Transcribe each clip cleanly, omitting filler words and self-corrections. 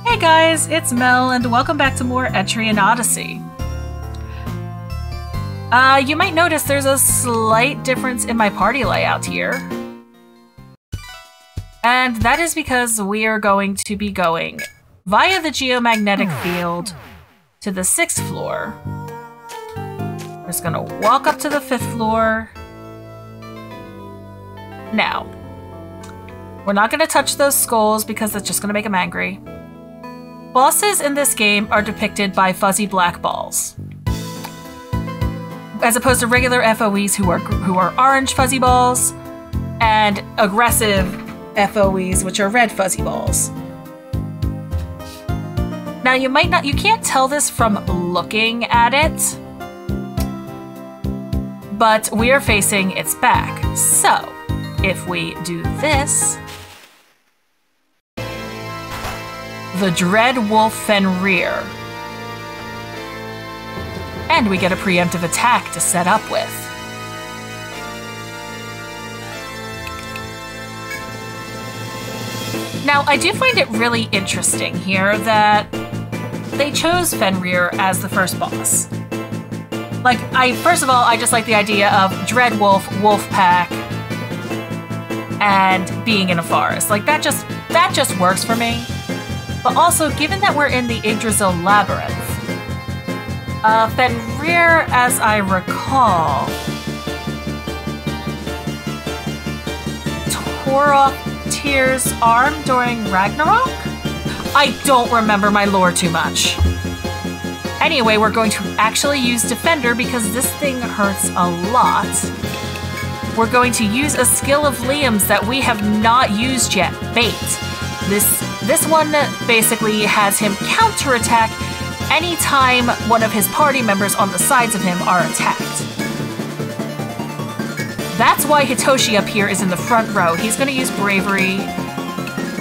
Hey guys, it's Mel, and welcome back to more Etrian Odyssey. You might notice there's a slight difference in my party layout here. And that is because we are going to be going via the geomagnetic field to the 6th floor. We're just gonna walk up to the 5th floor. Now, we're not gonna touch those skulls because that's just gonna make them angry. Bosses in this game are depicted by fuzzy black balls, as opposed to regular FOEs who are orange fuzzy balls, and aggressive FOEs, which are red fuzzy balls. Now you can't tell this from looking at it, but we are facing its back. So if we do this, the Dread Wolf Fenrir. And we get a preemptive attack to set up with. Now, I do find it really interesting here that they chose Fenrir as the first boss. First of all, I just like the idea of Dread Wolf, Wolf Pack, and being in a forest. That just works for me. But also, given that we're in the Yggdrasil Labyrinth, Fenrir, as I recall, tore off Tyr's arm during Ragnarok? I don't remember my lore too much. Anyway, we're going to actually use Defender because this thing hurts a lot. We're going to use a skill of Liam's that we have not used yet, Bait. This one basically has him counterattack anytime one of his party members on the sides of him are attacked. That's why Hitoshi up here is in the front row. He's going to use Bravery.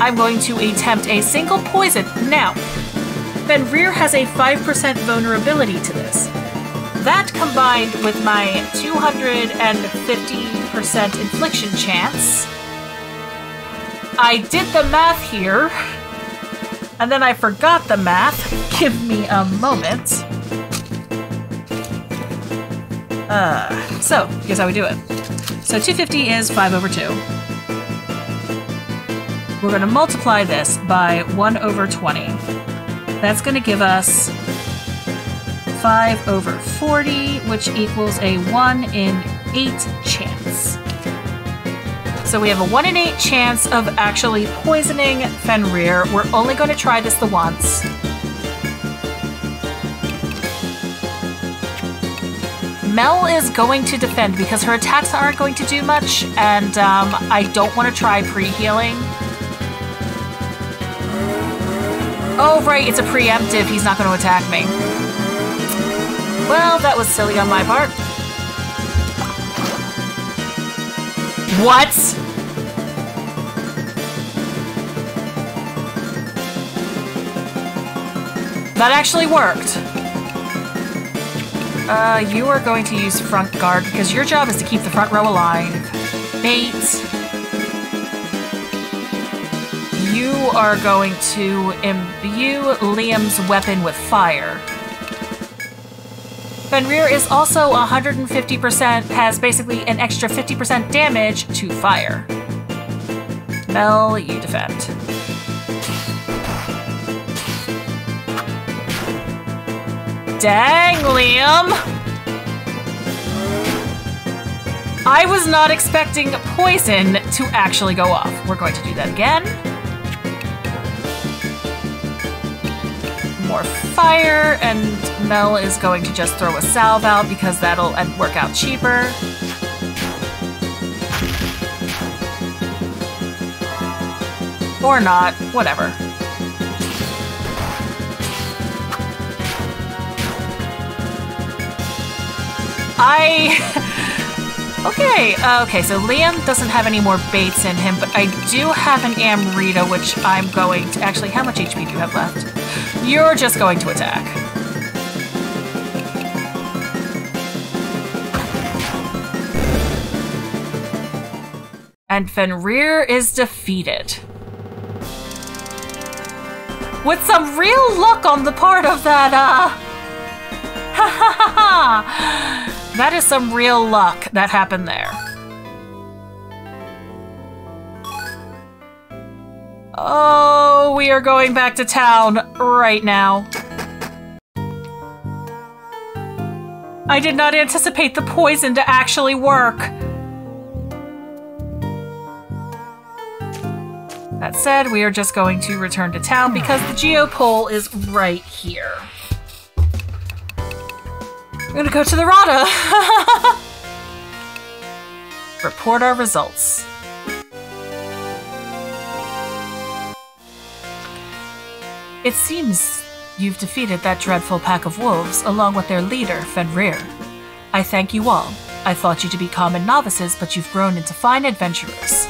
I'm going to attempt a single poison. Now, Fenrir has a 5% vulnerability to this. That combined with my 250% infliction chance. I did the math here, and then I forgot the math. Give me a moment. So, here's how we do it. So 250 is 5 over 2. We're going to multiply this by 1 over 20. That's going to give us 5 over 40, which equals a 1 in 8 chance. So we have a 1 in 8 chance of actually poisoning Fenrir. We're only going to try this the once. Mel is going to defend because her attacks aren't going to do much, and I don't want to try pre-healing. Oh, right, it's a preemptive. He's not going to attack me. Well, that was silly on my part. What? That actually worked. You are going to use front guard because your job is to keep the front row alive. Bait. You are going to imbue Liam's weapon with fire. Fenrir is also 150%, has basically an extra 50% damage to fire. Mel, you defend. Dang, Liam! I was not expecting poison to actually go off. We're going to do that again. More fire, and Mel is going to just throw a salve out because that'll work out cheaper. Or not, whatever. Okay, so Liam doesn't have any more baits in him, but I do have an Amrita, which I'm going to... Actually, how much HP do you have left? You're just going to attack. And Fenrir is defeated. With some real luck on the part of that, ha ha ha ha! That is some real luck that happened there. Oh, we are going back to town right now. I did not anticipate the poison to actually work. That said, we are just going to return to town because the geopole is right here. We're gonna go to the Rada. Report our results. It seems you've defeated that dreadful pack of wolves along with their leader, Fenrir. I thank you all. I thought you to be common novices, but you've grown into fine adventurers.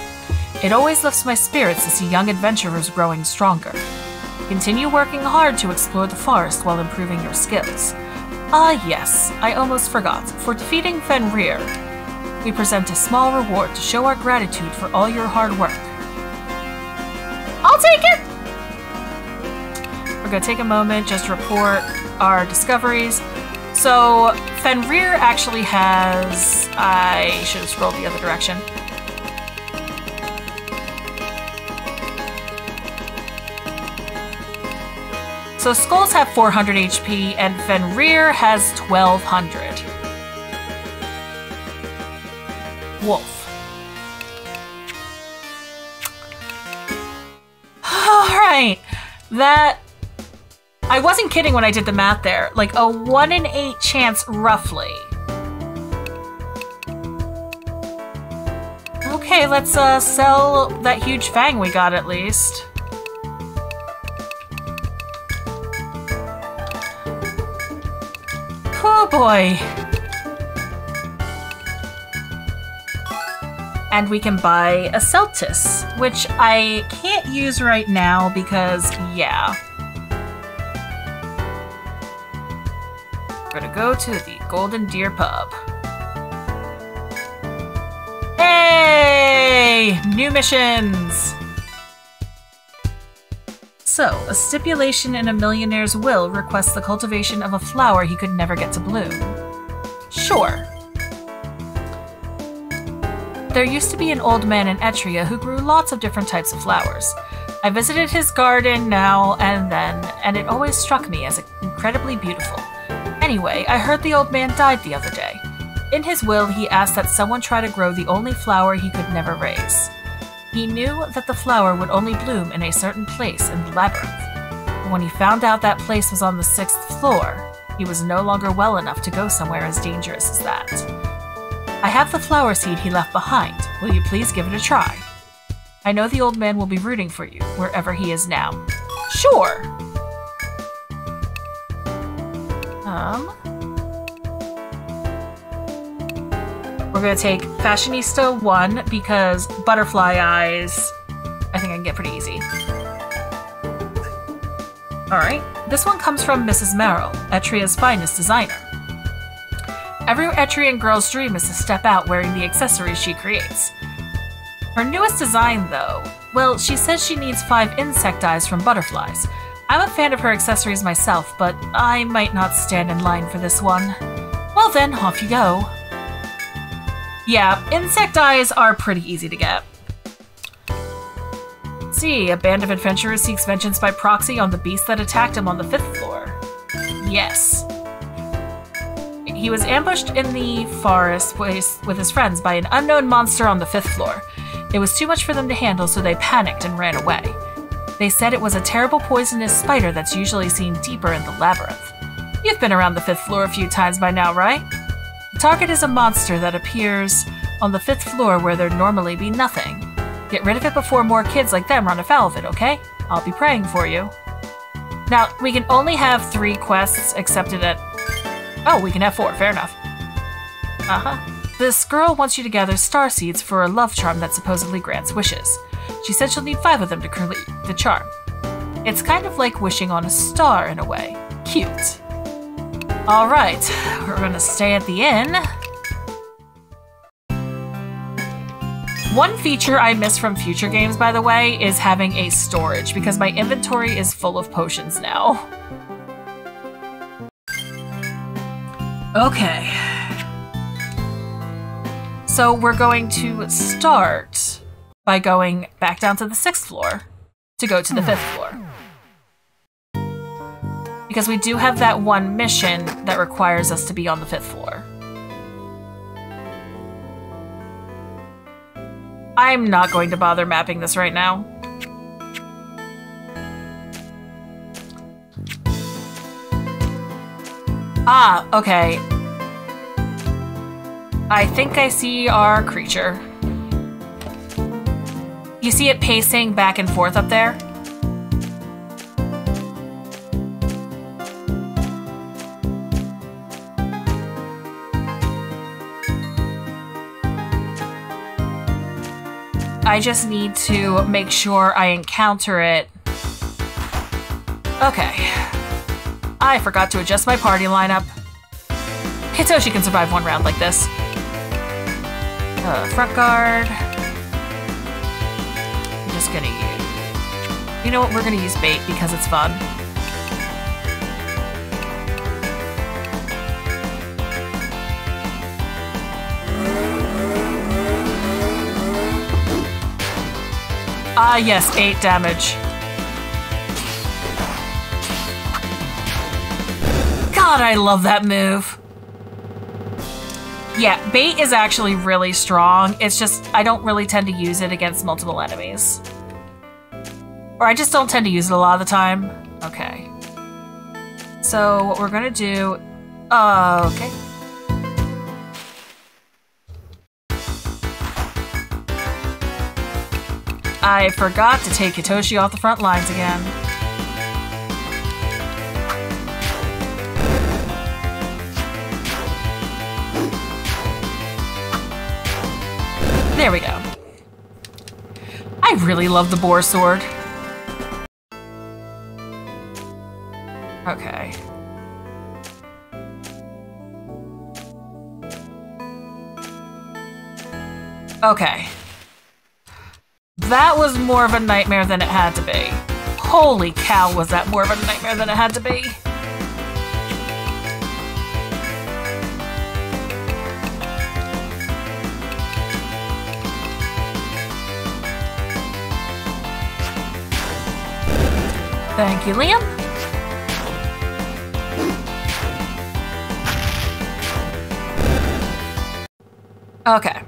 It always lifts my spirits to see young adventurers growing stronger. Continue working hard to explore the forest while improving your skills. Ah yes, I almost forgot. For defeating Fenrir, we present a small reward to show our gratitude for all your hard work. I'll take it! We're gonna take a moment, just report our discoveries. So, Fenrir actually has... I should have scrolled the other direction. So skulls have 400 HP and Fenrir has 1200. Wolf. Alright. That... I wasn't kidding when I did the math there. Like a 1 in 8 chance roughly. Okay, let's sell that huge fang we got at least. Oh boy. And we can buy a Celtis, which I can't use right now because, yeah. We're gonna go to the Golden Deer Pub. Hey! New missions! So, a stipulation in a millionaire's will requests the cultivation of a flower he could never get to bloom. Sure. There used to be an old man in Etria who grew lots of different types of flowers. I visited his garden now and then, and it always struck me as incredibly beautiful. Anyway, I heard the old man died the other day. In his will, he asked that someone try to grow the only flower he could never raise. He knew that the flower would only bloom in a certain place in the labyrinth. But when he found out that place was on the 6th floor, he was no longer well enough to go somewhere as dangerous as that. I have the flower seed he left behind. Will you please give it a try? I know the old man will be rooting for you, wherever he is now. Sure! We're gonna take Fashionista 1 because butterfly eyes, I think I can get pretty easy. Alright, this one comes from Mrs. Merrill, Etria's finest designer. Every Etrian girl's dream is to step out wearing the accessories she creates. Her newest design, though, well, she says she needs 5 insect eyes from butterflies. I'm a fan of her accessories myself, but I might not stand in line for this one. Well then, off you go. Yeah, insect eyes are pretty easy to get. Let's see, a band of adventurers seeks vengeance by proxy on the beast that attacked him on the 5th floor. Yes. He was ambushed in the forest with his friends by an unknown monster on the 5th floor. It was too much for them to handle, so they panicked and ran away. They said it was a terrible poisonous spider that's usually seen deeper in the labyrinth. You've been around the 5th floor a few times by now, right? The target is a monster that appears on the 5th floor where there'd normally be nothing. Get rid of it before more kids like them run afoul of it, okay? I'll be praying for you. Now, we can only have 3 quests accepted at... Oh, we can have 4, fair enough. This girl wants you to gather star seeds for a love charm that supposedly grants wishes. She said she'll need 5 of them to complete the charm. It's kind of like wishing on a star in a way. Cute. Alright, we're gonna stay at the inn. One feature I miss from future games, by the way, is having a storage, because my inventory is full of potions now. Okay. So we're going to start by going back down to the 6th floor to go to the 5th floor. Because we do have that one mission that requires us to be on the 5th floor. I'm not going to bother mapping this right now. Ah, okay. I think I see our creature. You see it pacing back and forth up there? I just need to make sure I encounter it. Okay. I forgot to adjust my party lineup. Hitoshi can survive one round like this. Front guard. I'm just gonna use... You know what? We're gonna use bait because it's fun. Ah, yes, 8 damage. God, I love that move. Yeah, bait is actually really strong. It's just, I don't really tend to use it against multiple enemies. Or I just don't tend to use it a lot of the time. Okay. So, what we're gonna do... okay. I forgot to take Hitoshi off the front lines again. There we go. I really love the boar sword. Okay. Okay. That was more of a nightmare than it had to be. Holy cow, was that more of a nightmare than it had to be. Thank you, Liam. Okay.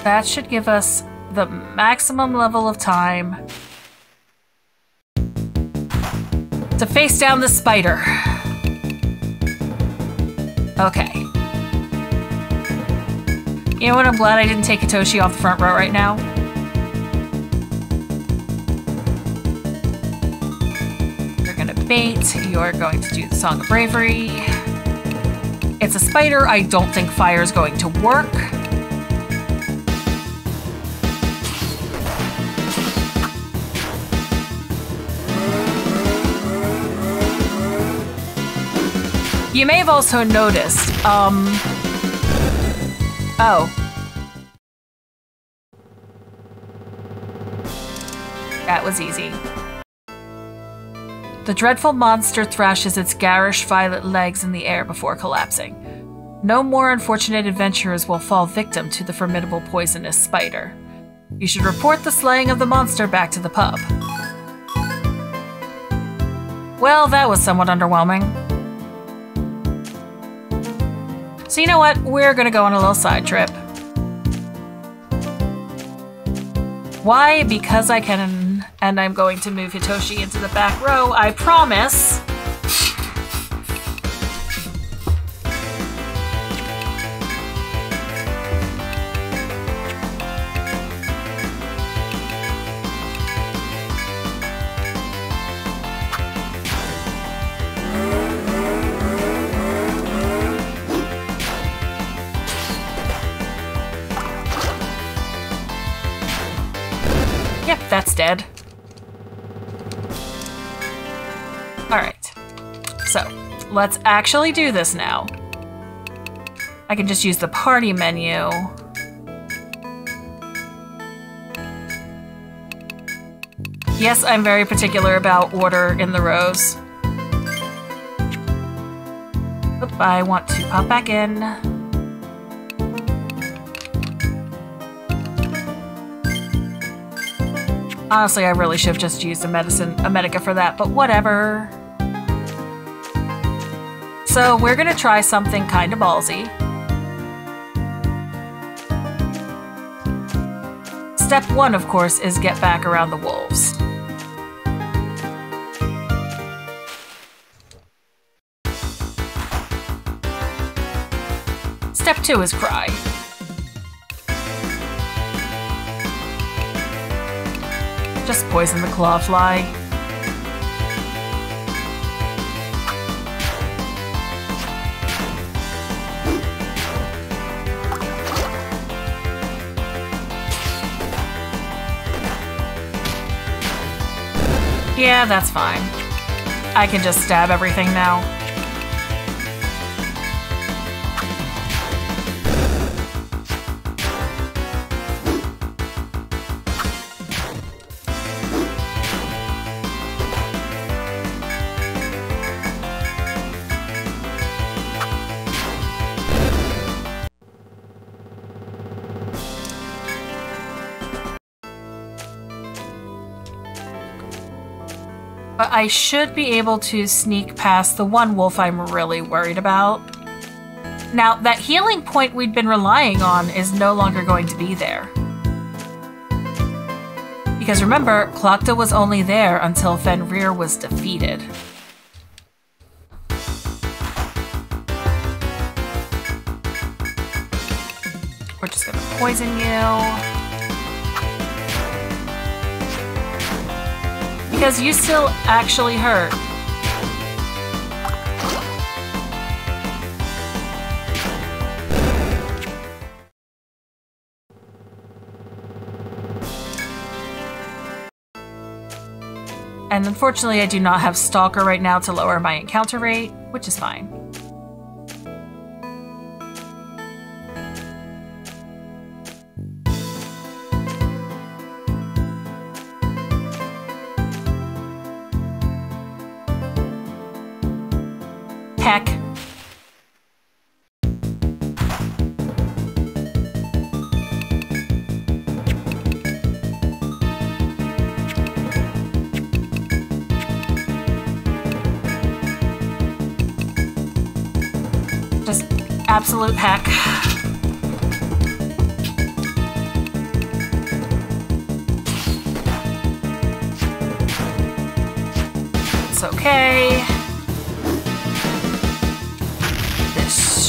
That should give us the maximum level of time to face down the spider. Okay. You know what? I'm glad I didn't take Hitoshi off the front row right now. You're gonna bait. You're going to do the Song of Bravery. It's a spider. I don't think fire is going to work. You may have also noticed, oh. That was easy. The dreadful monster thrashes its garish violet legs in the air before collapsing. No more unfortunate adventurers will fall victim to the formidable poisonous spider. You should report the slaying of the monster back to the pub. Well, that was somewhat underwhelming. So you know what? We're gonna go on a little side trip. Why? Because I can, and I'm going to move Hitoshi into the back row, I promise. Yep, that's dead. Alright. So, let's actually do this now. I can just use the party menu. Yes, I'm very particular about order in the rows. Oop, I want to pop back in. Honestly, I really should have just used a medica for that, but whatever. So we're gonna try something kind of ballsy. Step 1, of course, is get back around the wolves. Step 2 is cry. Just poison the clawfly. Yeah, that's fine. I can just stab everything now. But I should be able to sneak past the one wolf I'm really worried about. Now, that healing point we'd been relying on is no longer going to be there. Because remember, Klokta was only there until Fenrir was defeated. We're just gonna poison you. Because you still actually hurt. And unfortunately, I do not have Stalker right now to lower my encounter rate, which is fine. Heck. Just absolute heck. It's okay.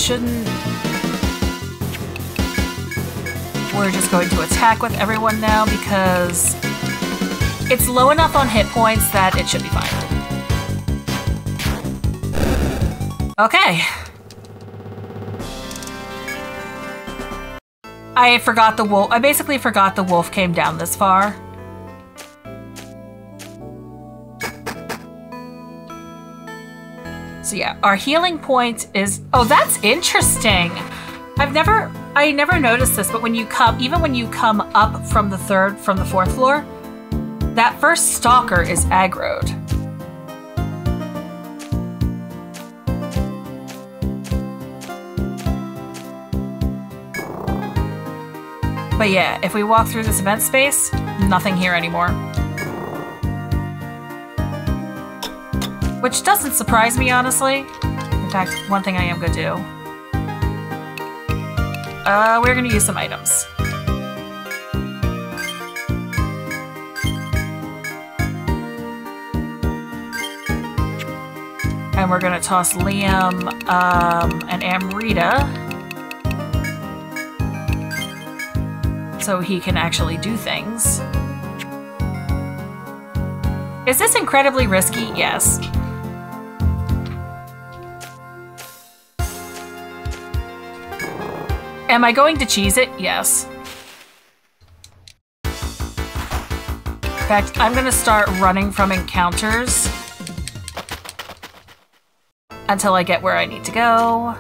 Shouldn't. We're just going to attack with everyone now because it's low enough on hit points that it should be fine. Okay. I forgot the wolf. I basically forgot the wolf came down this far. So yeah, our healing point is, oh, that's interesting. I never noticed this, but when you come, even when you come up from the fourth floor, that first stalker is aggroed. But yeah, if we walk through this event space, nothing here anymore. Which doesn't surprise me, honestly. In fact, one thing I am gonna do. We're gonna use some items. And we're gonna toss Liam and Amrita. So he can actually do things. Is this incredibly risky? Yes. Am I going to cheese it? Yes. In fact, I'm gonna start running from encounters until I get where I need to go.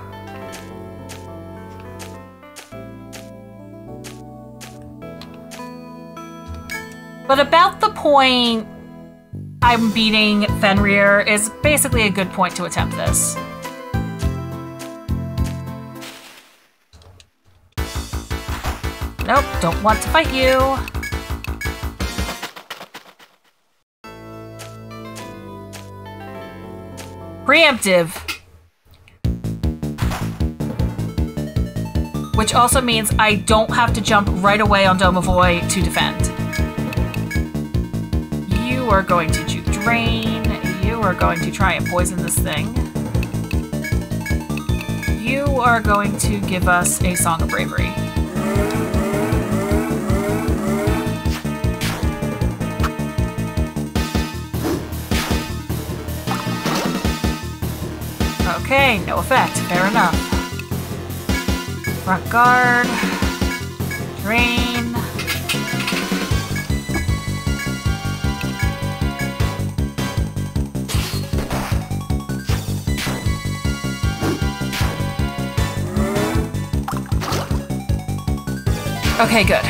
But about the point I'm beating Fenrir is basically a good point to attempt this. Nope, don't want to fight you. Preemptive. Which also means I don't have to jump right away on Domovoy to defend. You are going to drain. You are going to try and poison this thing. You are going to give us a Song of Bravery. Okay, no effect. Fair enough. Front guard. Drain. Okay, good.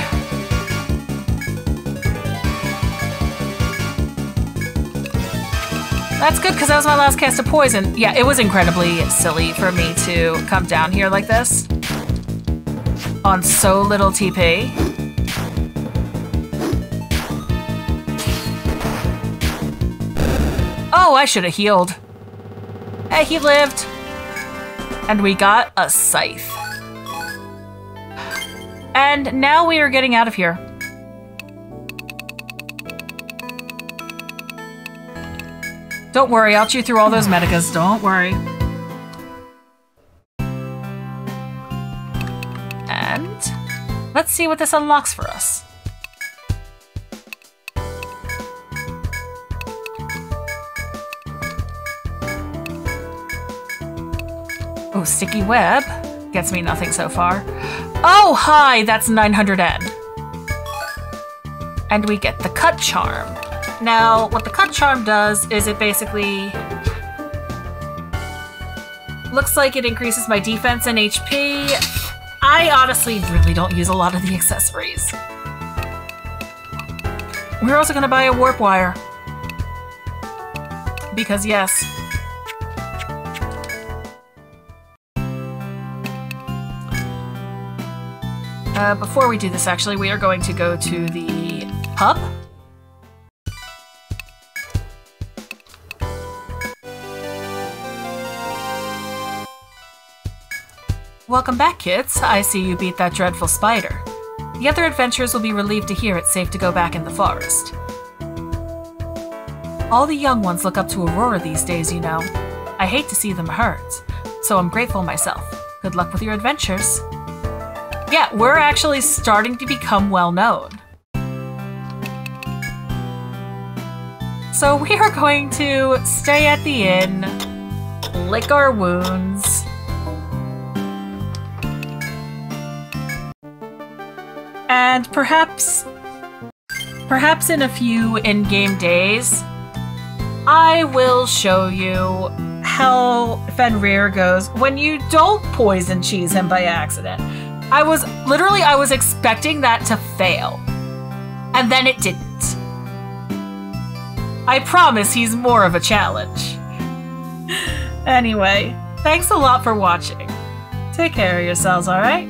That's good, because that was my last cast of poison. Yeah, it was incredibly silly for me to come down here like this. On so little TP. Oh, I should have healed. Hey, he lived. And we got a scythe. And now we are getting out of here. Don't worry, I'll chew through all those medicas, don't worry. And let's see what this unlocks for us. Oh, sticky web. Gets me nothing so far. Oh, hi, that's 900N. And we get the cut charm. Now, what the cut charm does is it basically looks like it increases my defense and HP. I honestly really don't use a lot of the accessories. We're also gonna buy a warp wire. Because yes. Before we do this, actually, we are going to go to the pub. Welcome back, kids. I see you beat that dreadful spider. The other adventurers will be relieved to hear it's safe to go back in the forest. All the young ones look up to Aurora these days, you know. I hate to see them hurt, so I'm grateful myself. Good luck with your adventures. Yeah, we're actually starting to become well known. So we are going to stay at the inn, lick our wounds, and perhaps in a few in-game days, I will show you how Fenrir goes when you don't poison cheese him by accident. I was expecting that to fail, and then it didn't. I promise he's more of a challenge. Anyway, thanks a lot for watching. Take care of yourselves, alright?